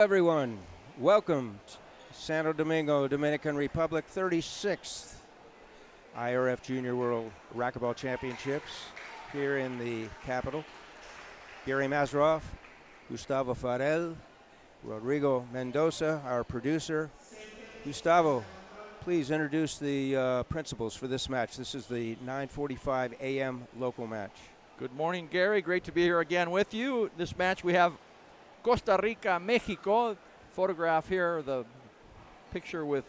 Everyone, welcome to Santo Domingo, Dominican Republic, 36th IRF Junior World Racquetball Championships here in the capital. Gary Mazeroff, Gustavo Farel, Rodrigo Mendoza, our producer. Gustavo, please introduce the principals for this match. This is the 9:45 a.m. local match. Good morning, Gary. Great to be here again with you. This match we have Costa Rica, Mexico. Photograph here, the picture with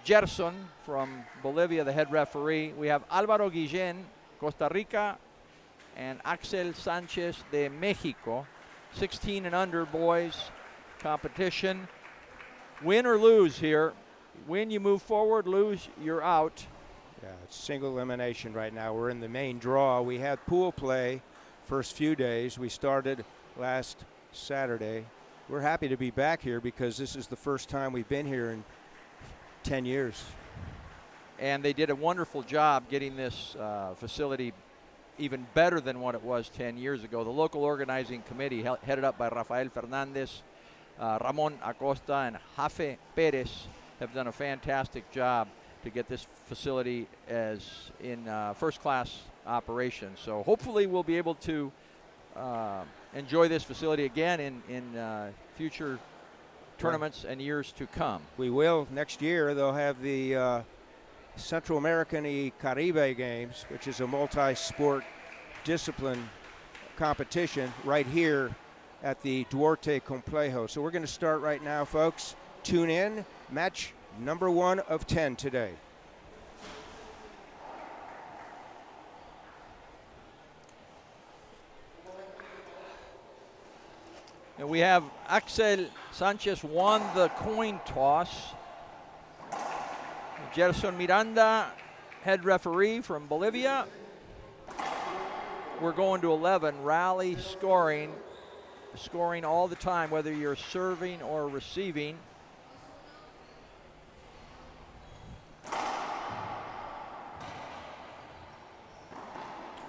Gerson from Bolivia, the head referee. We have Alvaro Guillen, Costa Rica, and Axel Sanchez de Mexico. 16 and under boys competition. Win or lose here. Win, you move forward. Lose, you're out. Yeah, it's single elimination right now. We're in the main draw. We had pool play first few days. We started last Saturday. We're happy to be back here because this is the first time we've been here in 10 years. And they did a wonderful job getting this facility even better than what it was 10 years ago. The local organizing committee, headed up by Rafael Fernandez, Ramon Acosta, and Jafe Perez, have done a fantastic job to get this facility as in first-class operation. So hopefully we'll be able to enjoy this facility again in future tournaments and years to come. We will. Next year they'll have the Central American y Caribe Games, which is a multi-sport discipline competition right here at the Duarte Complejo. So we're going to start right now, folks. Tune in. Match number 1 of 10 today. And we have Axel Sanchez won the coin toss. Gerson Miranda, head referee from Bolivia. We're going to 11, rally scoring all the time, whether you're serving or receiving.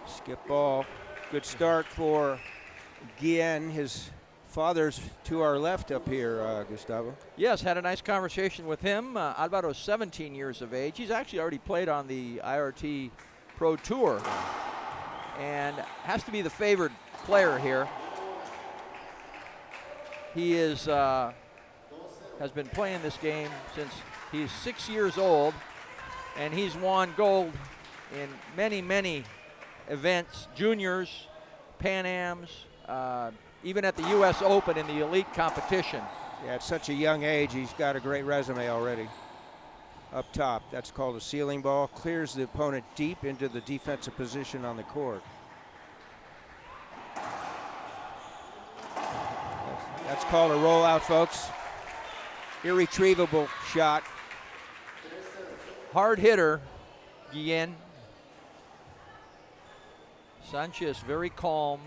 Skip ball. Good start for Guillen. His father's to our left up here, Gustavo. Yes, had a nice conversation with him. Alvaro's 17 years of age. He's actually already played on the IRT Pro Tour and has to be the favored player here. He is has been playing this game since he's 6 years old, and he's won gold in many, many events, juniors, Pan Ams, even at the U.S. Open in the elite competition. Yeah, at such a young age, he's got a great resume already. Up top, that's called a ceiling ball. Clears the opponent deep into the defensive position on the court. That's called a rollout, folks. Irretrievable shot. Hard hitter, Guillen. Sanchez very calm.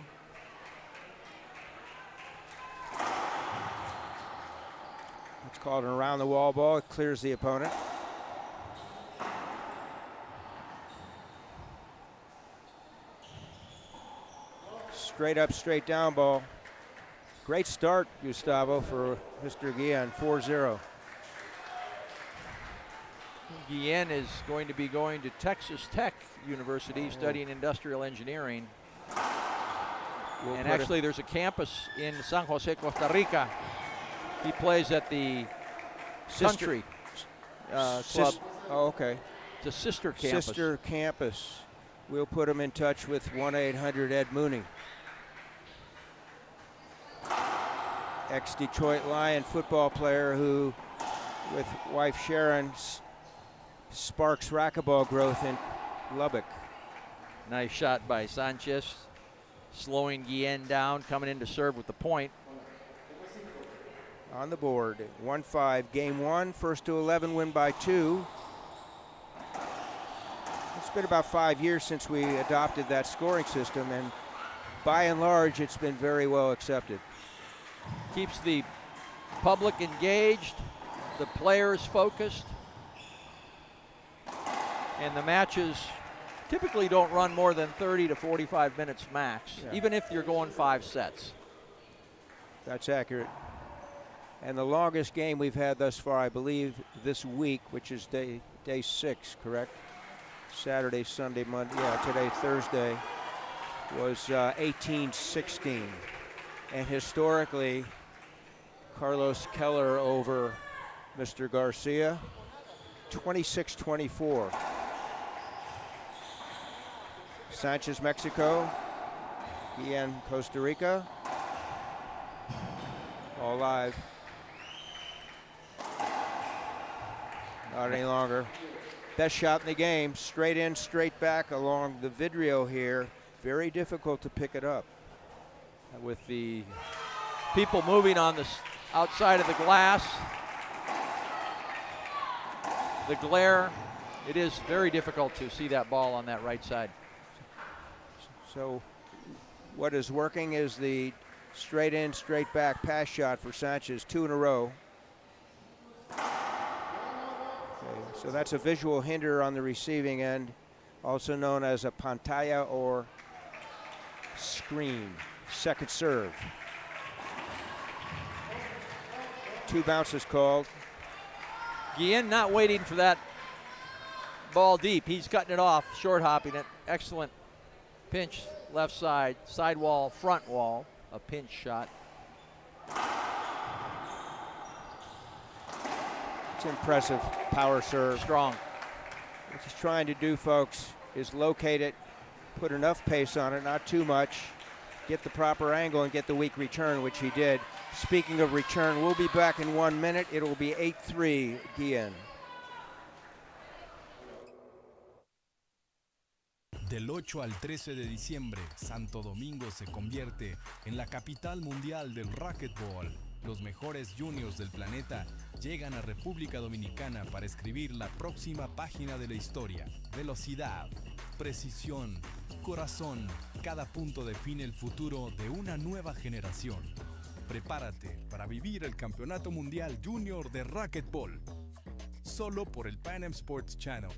It's called an around the wall ball. It clears the opponent. Straight up, straight down ball. Great start, Gustavo, for Mr. Guillen, 4-0. Guillen is going to be going to Texas Tech University studying industrial engineering. And actually there's a campus in San Jose, Costa Rica. He plays at the country club. Oh, okay. It's a sister campus. Sister campus. We'll put him in touch with 1-800-ED Mooney. Ex-Detroit Lion football player who, with wife Sharon, sparks racquetball growth in Lubbock. Nice shot by Sanchez, slowing Guillen down, coming in to serve with the point. On the board, 1-5, game 1, first to 11, win by 2. It's been about 5 years since we adopted that scoring system, and by and large, it's been very well accepted. Keeps the public engaged, the players focused, and the matches typically don't run more than 30 to 45 minutes max, even if you're going 5 sets. That's accurate. And the longest game we've had thus far, I believe, this week, which is day 6, correct? Saturday, Sunday, Monday, yeah, today, Thursday, was 18-16. And historically, Carlos Keller over Mr. Garcia, 26-24. Sanchez, Mexico. Guillen, Costa Rica. All live. Not any longer. Best shot in the game. Straight in, straight back along the vidrio here. Very difficult to pick it up. With the people moving on the outside of the glass, the glare, it is very difficult to see that ball on that right side. So what is working is the straight in, straight back pass shot for Sanchez, 2 in a row. Okay, so that's a visual hinder on the receiving end, also known as a pantalla or screen. Second serve. 2 bounces called. Guillen not waiting for that ball deep. He's cutting it off, short hopping it. Excellent pinch, left side, side wall, front wall, a pinch shot. It's impressive power serve. Strong. What he's trying to do, folks, is locate it, put enough pace on it, not too much, get the proper angle and get the weak return, which he did. Speaking of return, we'll be back in 1 minute. It will be 8-3 Guillen. Del 8 al 13 de diciembre, Santo Domingo se convierte en la capital mundial del racquetball. Los mejores juniors del planeta llegan a República Dominicana para escribir la próxima página de la historia. Velocidad, precisión, corazón, cada punto define el futuro de una nueva generación. Prepárate para vivir el Campeonato Mundial Junior de Racquetball, solo por el Pan Am Sports Channel.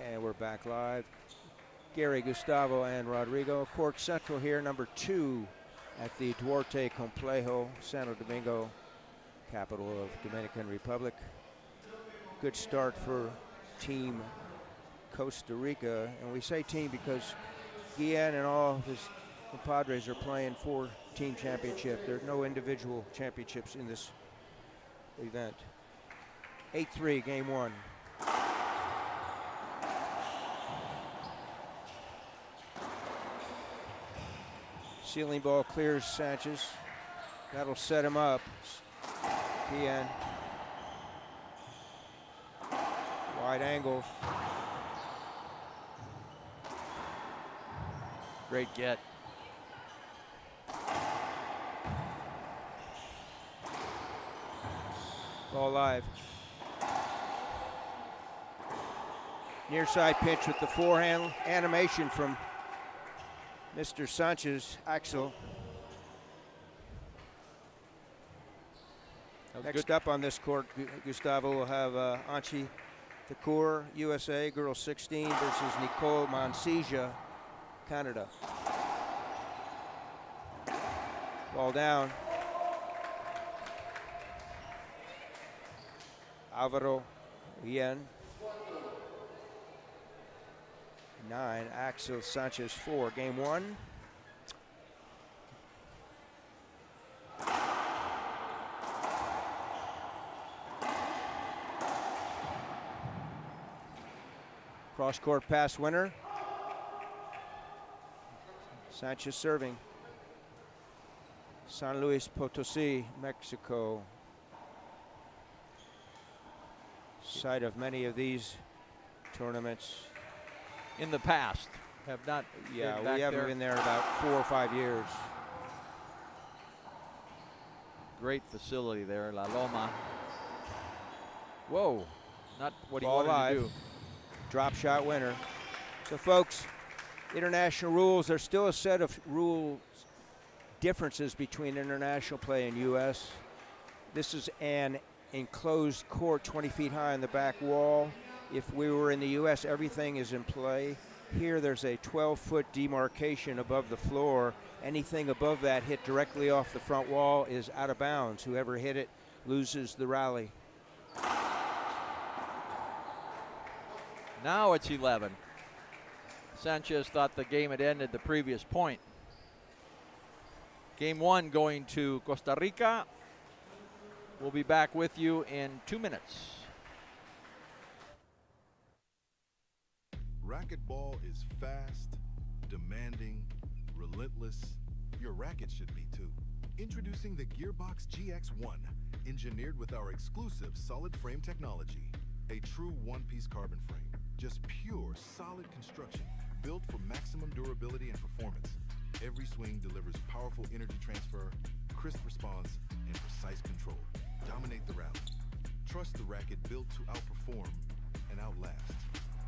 And we're back live. Gary, Gustavo, and Rodrigo. Cork Central here, number 2 at the Duarte Complejo, Santo Domingo, capital of Dominican Republic. Good start for Team Costa Rica. And we say team because Guillen and all of his compadres are playing for team championship. There are no individual championships in this event. 8-3, game 1. Ceiling ball clears Sanchez. That'll set him up. Guillen. Wide angle. Great get. Ball live. Near side pitch with the forehand. Animation from Mr. Sanchez, Axel. Next up on this court, Gustavo, will have Anchi Thakur, USA, girls 16 versus Nicole Mansija, Canada. Ball down. Alvaro Guillen. 9, Axel Sanchez 4, game 1. Cross-court pass winner. Sanchez serving. San Luis Potosí, Mexico. Site of many of these tournaments. In the past, have not. Yeah, been back we haven't there. been there about 4 or 5 years. Great facility there, La Loma. Whoa, not what he Ball wanted live. to do. Drop shot winner. So folks, international rules, there's still a set of rule differences between international play and U.S. This is an enclosed court 20 feet high on the back wall. If we were in the U.S., everything is in play. Here there's a 12-foot demarcation above the floor. Anything above that hit directly off the front wall is out of bounds. Whoever hit it loses the rally. Now it's 11. Sanchez thought the game had ended the previous point. Game 1 going to Costa Rica. We'll be back with you in 2 minutes. Racquetball is fast, demanding, relentless. Your racket should be too. Introducing the Gearbox GX1, engineered with our exclusive solid frame technology. A true one-piece carbon frame. Just pure, solid construction, built for maximum durability and performance. Every swing delivers powerful energy transfer, crisp response, and precise control. Dominate the rally. Trust the racket built to outperform and outlast.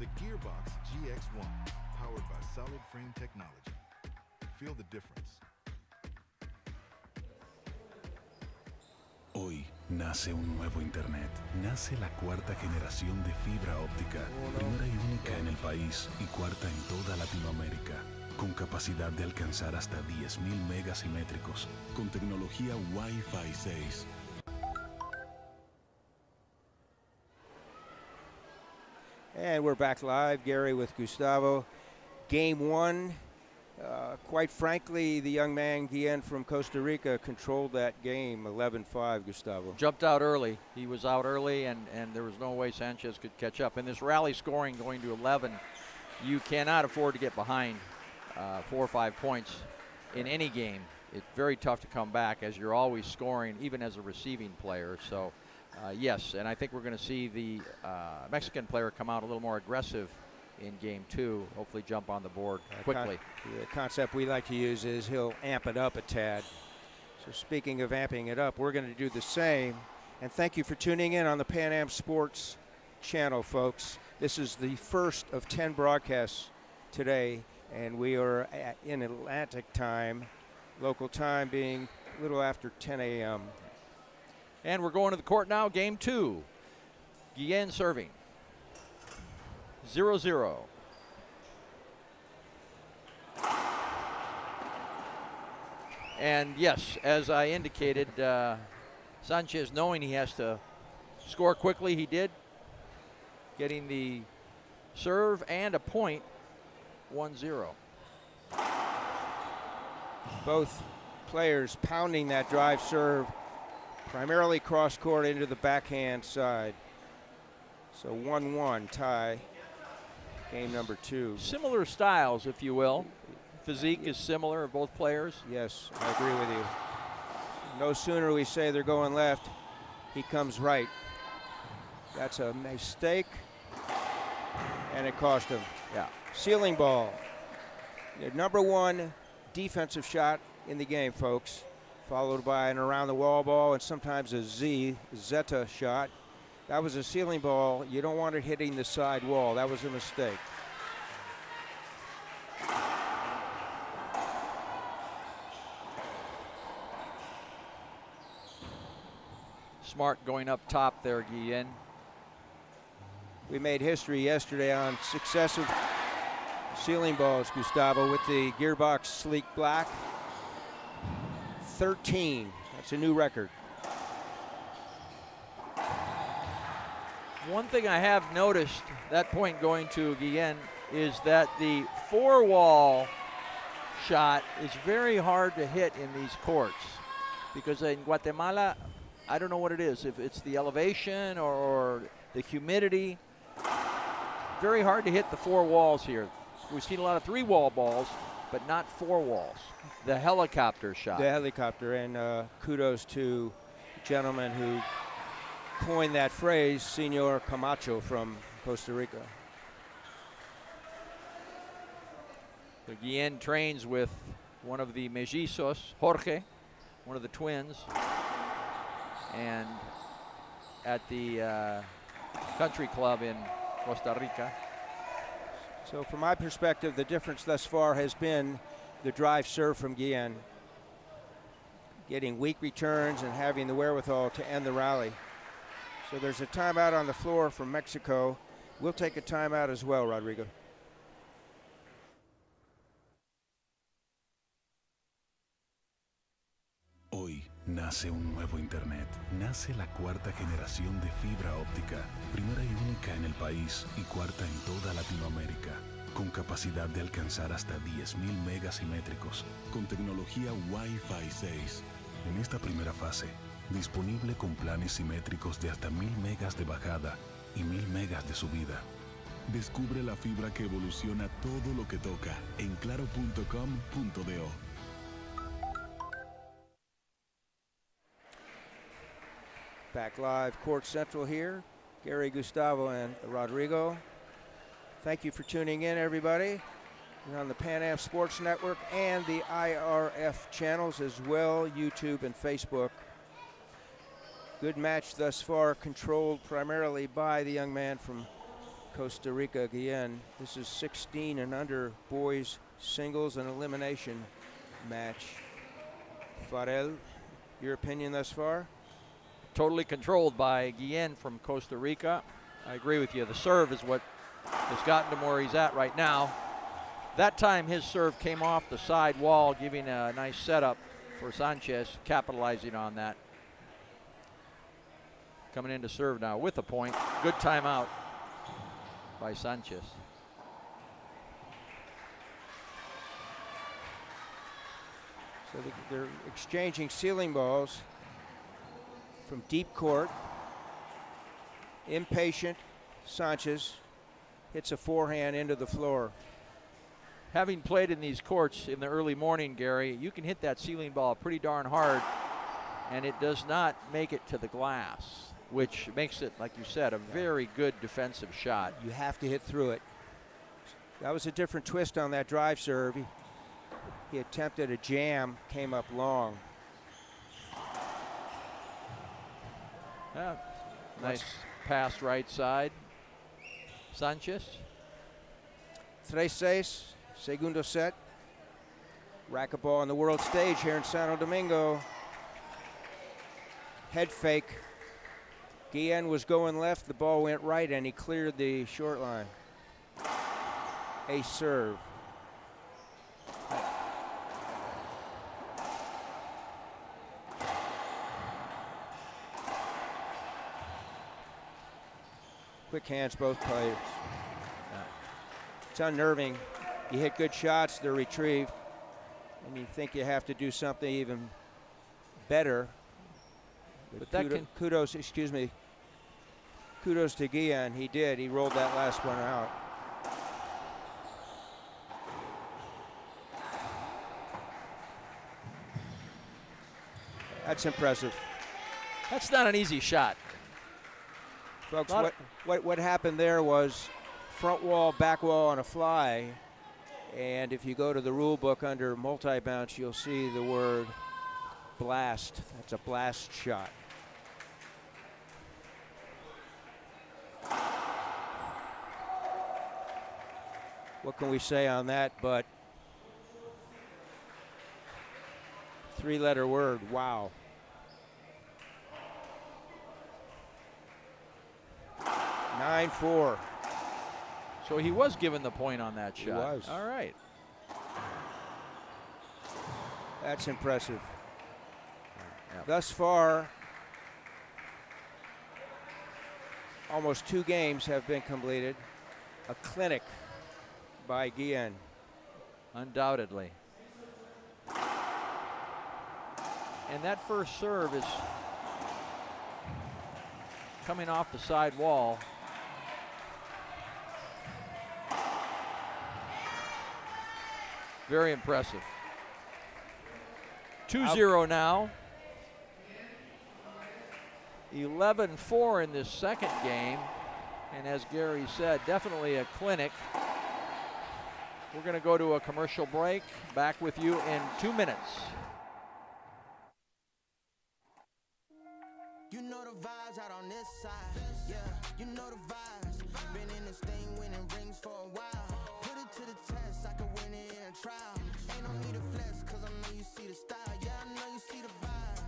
The Gearbox GX1, powered by solid frame technology. Feel the difference. Hoy nace un nuevo Internet. Nace la cuarta generación de fibra óptica, primera y única en el país y cuarta en toda Latinoamérica, con capacidad de alcanzar hasta 10.000 megas simétricos, con tecnología Wi-Fi 6. And we're back live, Gary with Gustavo. Game 1, quite frankly, the young man Guillen from Costa Rica controlled that game 11-5, Gustavo. Jumped out early. He was out early, and there was no way Sanchez could catch up. In this rally scoring going to 11, you cannot afford to get behind 4 or 5 points in any game. It's very tough to come back as you're always scoring, even as a receiving player. So, yes, and I think we're going to see the Mexican player come out a little more aggressive in game 2, hopefully jump on the board quickly. The concept we like to use is he'll amp it up a tad. So speaking of amping it up, we're going to do the same. And thank you for tuning in on the Pan Am Sports channel, folks. This is the first of 10 broadcasts today, and we are in Atlantic time, local time being a little after 10 a.m. And we're going to the court now, game 2. Guillen serving. 0-0. And yes, as I indicated, Sanchez, knowing he has to score quickly, he did, getting the serve and a point, 1-0. Both players pounding that drive serve, primarily cross court into the backhand side. So 1-1 tie, game number 2. Similar styles, if you will. Physique is similar of both players. Yes, I agree with you. No sooner we say they're going left, he comes right. That's a mistake, and it cost him. Yeah. Ceiling ball. The number 1 defensive shot in the game, folks, followed by an around the wall ball and sometimes a Zeta shot. That was a ceiling ball. You don't want it hitting the side wall. That was a mistake. Smart going up top there, Guillen. We made history yesterday on successive ceiling balls, Gustavo, with the Gearbox Sleek Black. 13. That's a new record. One thing I have noticed, that point going to Guillen, is that the 4-wall shot is very hard to hit in these courts. Because in Guatemala, I don't know what it is, if it's the elevation or the humidity. Very hard to hit the 4 walls here. We've seen a lot of 3-wall balls, but not 4 walls. The helicopter shot. The helicopter, and kudos to the gentleman who coined that phrase, Senor Camacho from Costa Rica. So Guillen trains with one of the mellizos, Jorge, one of the twins, and at the country club in Costa Rica. So from my perspective, the difference thus far has been the drive serve from Guillen, getting weak returns and having the wherewithal to end the rally. So there's a timeout on the floor from Mexico. We'll take a timeout as well, Rodrigo. Nace un nuevo Internet. Nace la cuarta generación de fibra óptica, primera y única en el país y cuarta en toda Latinoamérica, con capacidad de alcanzar hasta 10.000 megas simétricos, con tecnología Wi-Fi 6. En esta primera fase, disponible con planes simétricos de hasta 1.000 megas de bajada y 1.000 megas de subida. Descubre la fibra que evoluciona todo lo que toca en claro.com.do. Back live, Court Central here. Gary, Gustavo, and Rodrigo. Thank you for tuning in, everybody. We're on the Pan Am Sports Network and the IRF channels as well, YouTube and Facebook. Good match thus far, controlled primarily by the young man from Costa Rica, Guillen. This is 16 and under boys singles and elimination match. Farel, your opinion thus far? Totally controlled by Guillen from Costa Rica. I agree with you. The serve is what has gotten him where he's at right now. That time his serve came off the side wall, giving a nice setup for Sanchez, capitalizing on that. Coming in to serve now with a point. Good timeout by Sanchez. So they're exchanging ceiling balls from deep court. Impatient Sanchez hits a forehand into the floor. Having played in these courts in the early morning, Gary, you can hit that ceiling ball pretty darn hard, and it does not make it to the glass, which makes it, like you said, a very good defensive shot. You have to hit through it. That was a different twist on that drive serve. He attempted a jam, came up long. Yeah, nice pass right side. Sanchez. 3-6, segundo set. Racquetball on the world stage here in Santo Domingo. Head fake. Guillen was going left, the ball went right, and he cleared the short line. Ace serve. Quick hands, both players. It's unnerving. You hit good shots, they're retrieved, and you think you have to do something even better. But kudos to Guillen. He did. He rolled that last one out. That's impressive. That's not an easy shot. Folks, what happened there was front wall, back wall on a fly. And if you go to the rule book under multi-bounce, you'll see the word blast. That's a blast shot. What can we say on that but three-letter word, wow. 9-4. So he was given the point on that shot. He was. All right. That's impressive. Yep. Thus far, almost 2 games have been completed. A clinic by Guillen. Undoubtedly. And that first serve is coming off the side wall. Very impressive. 2-0 now. 11-4 in this second game. And as Gary said, definitely a clinic. We're going to go to a commercial break. Back with you in 2 minutes. You know the vibes out on this side. Yeah, you know the vibes. Been in this thing winning rings for a while. Put it to the test, I could win it in a trial. Ain't no need to flex, cause I know you see the style. Yeah, I know you see the vibes.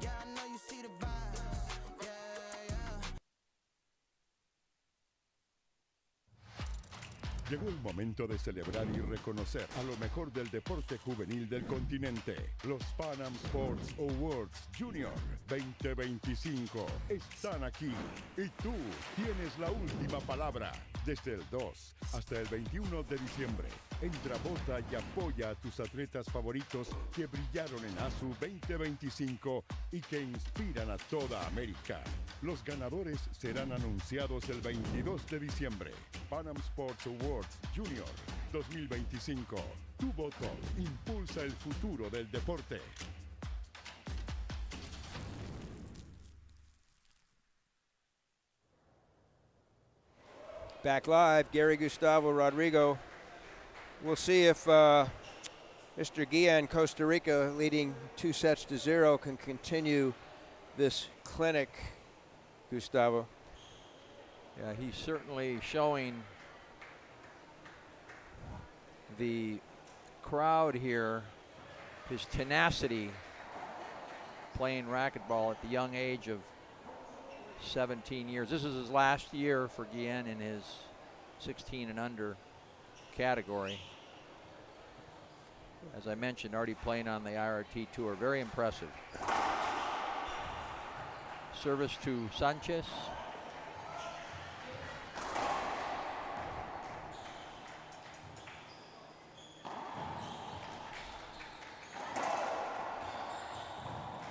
Yeah, I know you see the vibes. Llegó el momento de celebrar y reconocer a lo mejor del deporte juvenil del continente. Los Pan Am Sports Awards Junior 2025 están aquí y tú tienes la última palabra. Desde el 2 hasta el 21 de diciembre, entra, vota y apoya a tus atletas favoritos que brillaron en ASU 2025 y que inspiran a toda América. Los ganadores serán anunciados el 22 de diciembre. Pan Am Sports Awards Junior 2025. Tu voto impulsa el futuro del deporte. Back live, Gary Gustavo Rodrigo. We'll see if Mr. Guillen, Costa Rica, leading 2-0, can continue this clinic, Gustavo. Yeah, he's certainly showing the crowd here his tenacity playing racquetball at the young age of 17 years. This is his last year for Guillen in his 16 and under category. As I mentioned, already playing on the IRT Tour. Very impressive. Service to Sanchez.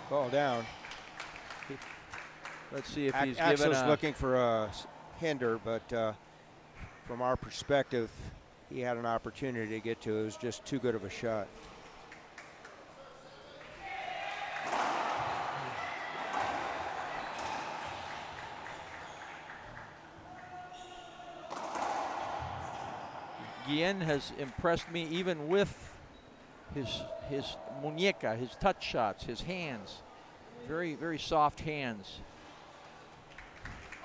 Ball down. Let's see if he's Axel's given a looking for a hinder, but from our perspective, he had an opportunity to get to it. It was just too good of a shot. Guillen has impressed me even with his muñeca, his touch shots, his hands. Very, very soft hands.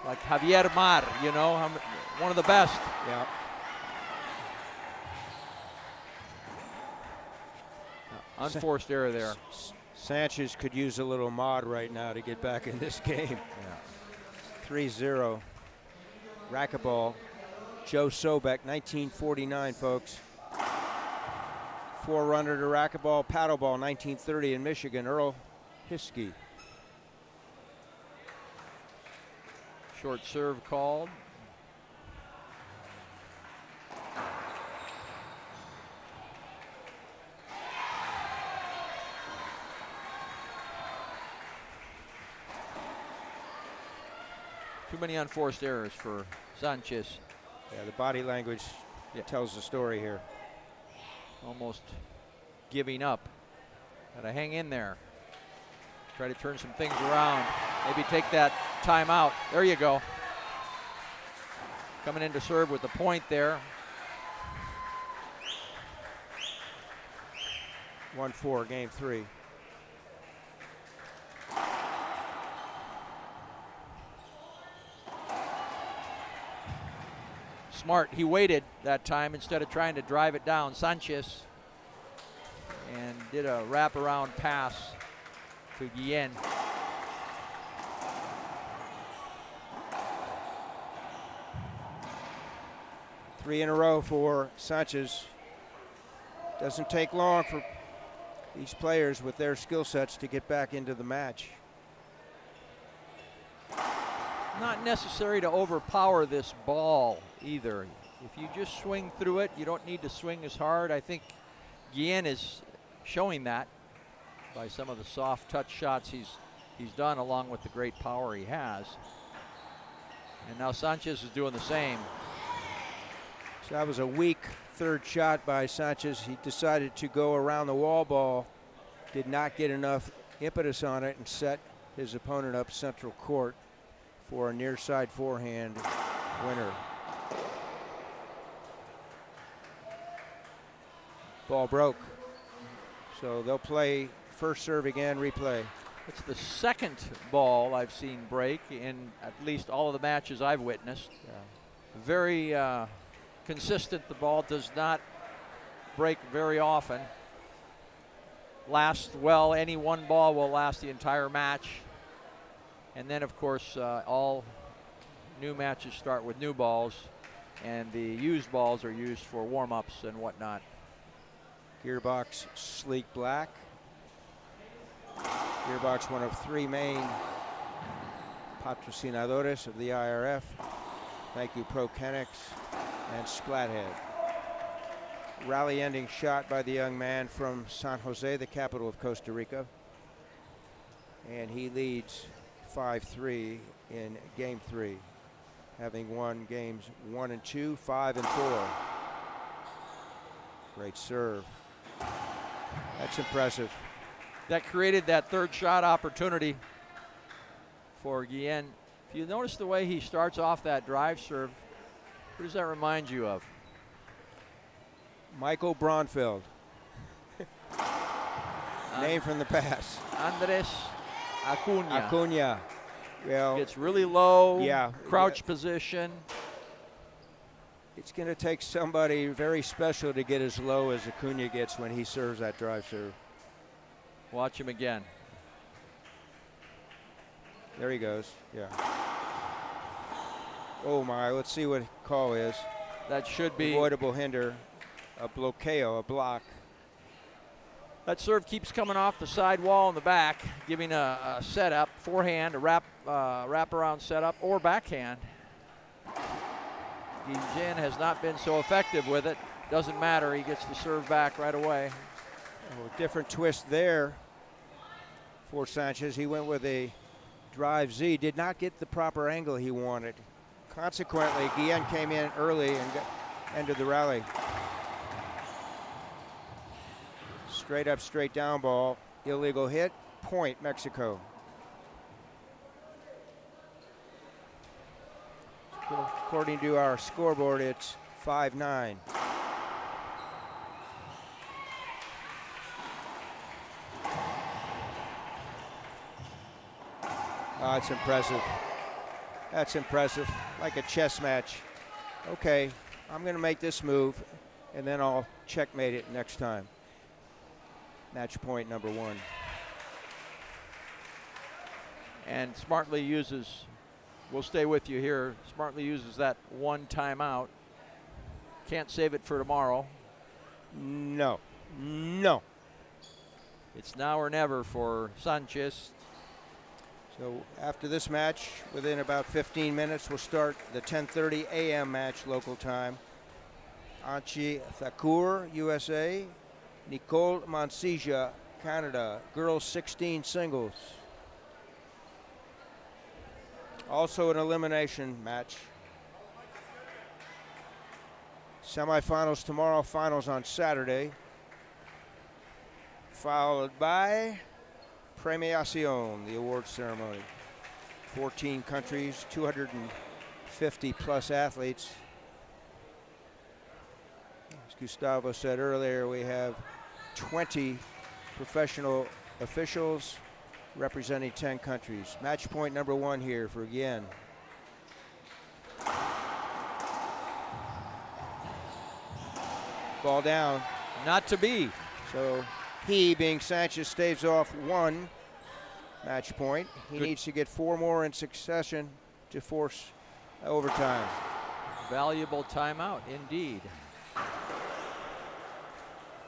Like Javier Mar, you know, one of the best. Yeah. Unforced error there. Sanchez could use a little mod right now to get back in this game. Yeah. 3-0. Racquetball. Joe Sobek, 1949, folks. Forerunner to racquetball, paddleball, 1930 in Michigan, Earl Hiskey. Short serve called. Too many unforced errors for Sanchez. Yeah, the body language tells the story here. Almost giving up. Gotta hang in there. Try to turn some things around. Maybe take that timeout. There you go. Coming in to serve with the point there. 1-4, game 3. Smart, he waited that time instead of trying to drive it down. Sanchez, and did a wraparound pass to Guillen. Three in a row for Sanchez. Doesn't take long for these players with their skill sets to get back into the match. Not necessary to overpower this ball either. If you just swing through it, you don't need to swing as hard. I think Guillen is showing that by some of the soft touch shots he's done, along with the great power he has. And now Sanchez is doing the same. So that was a weak third shot by Sanchez. He decided to go around the wall ball, did not get enough impetus on it, and set his opponent up central court for a near side forehand winner. Ball broke. So they'll play first serve again, replay. It's the second ball I've seen break in at least all of the matches I've witnessed. Very consistent. The ball does not break very often. Lasts well. Any one ball will last the entire match. And then, of course, all new matches start with new balls. and the used balls are used for warm-ups and whatnot. Gearbox sleek black. Gearbox, one of 3 main patrocinadores of the IRF. Thank you, Pro Kennex and Splathead. Rally ending shot by the young man from San Jose, the capital of Costa Rica. And he leads 5-3 in game 3, having won games 1 and 2, 5 and 4. Great serve. That's impressive. That created that third shot opportunity for Guillen. If you notice the way he starts off that drive serve, what does that remind you of? Michael Braunfeld. Name from the past. Andres Acuna. Acuna. Well, Gets really low, yeah, crouch position. it's going to take somebody very special to get as low as Acuna gets when he serves that drive serve. Watch him again. There he goes. Yeah. Oh my, let's see what call is. That should be. Avoidable hinder, a bloqueo, a block. That serve keeps coming off the side wall in the back, giving a setup, forehand, a wraparound setup, or backhand. Guillen has not been so effective with it. Doesn't matter, he gets the serve back right away. Oh, different twist there for Sanchez. He went with a drive Z, did not get the proper angle he wanted. Consequently, Guillen came in early and ended the rally. Straight up, straight down ball. Illegal hit. Point, Mexico. According to our scoreboard, it's 5-9. Oh, it's impressive. That's impressive. Like a chess match. Okay, I'm going to make this move, and then I'll checkmate it next time. Match point number 1. And smartly uses, we'll stay with you here, smartly uses that one timeout. Can't save it for tomorrow. No. No. It's now or never for Sanchez. So after this match, within about 15 minutes, we'll start the 10:30 a.m. match local time. Anchi Thakur, USA. Nicole Mansija, Canada, girls 16 singles. Also an elimination match. Semifinals tomorrow, finals on Saturday. Followed by Premiación, the award ceremony. 14 countries, 250 plus athletes. As Gustavo said earlier, we have 20 professional officials representing 10 countries. Match point number 1 here for Guillen. Ball down. Not to be. So he, being Sanchez, staves off 1 match point. He Good. needs to get 4 more in succession to force overtime. Valuable timeout indeed.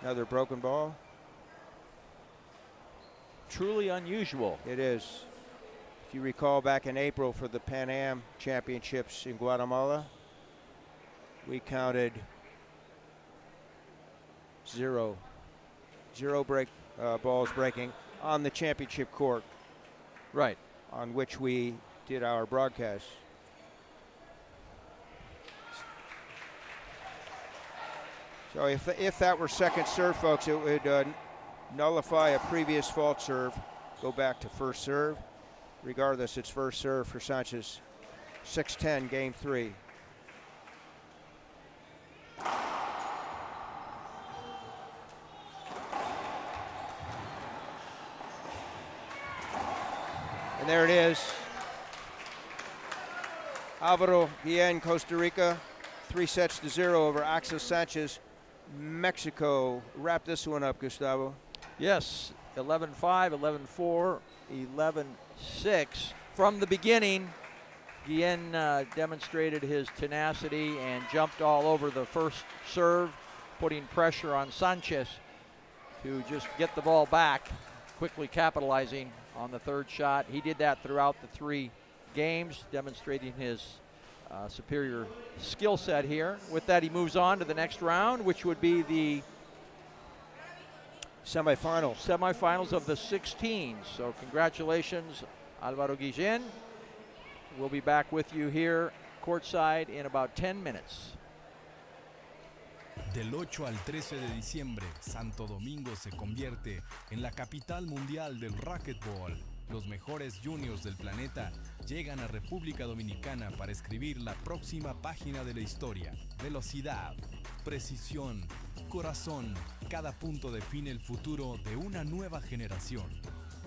Another broken ball. Truly unusual. It is. If you recall, back in April for the Pan Am Championships in Guatemala, we counted 0 balls breaking on the championship court, Right. on which we did our broadcast. So if that were second serve, folks, it would nullify a previous fault serve, go back to first serve. Regardless, it's first serve for Sanchez. 6-10, game 3. And there it is. Alvaro Guillen, Costa Rica, 3-0 over Axel Sanchez, Mexico. Wrap this one up, Gustavo. Yes, 11-5, 11-4, 11-6. From the beginning, Guillen demonstrated his tenacity and jumped all over the first serve, putting pressure on Sanchez to just get the ball back, quickly capitalizing on the third shot. He did that throughout the 3 games, demonstrating his superior skill set here. With that, he moves on to the next round, which would be the semifinals of the 16. So congratulations, Alvaro Guillen. We'll be back with you here courtside in about 10 minutes. Del 8 al 13 de diciembre, Santo Domingo se convierte en la capital mundial del racquetball. Los mejores juniors del planeta llegan a República Dominicana para escribir la próxima página de la historia. Velocidad, precisión, corazón, cada punto define el futuro de una nueva generación.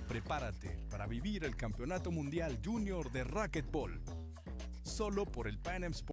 Prepárate para vivir el Campeonato Mundial Junior de Racquetball. Solo por el Pan Am Sports.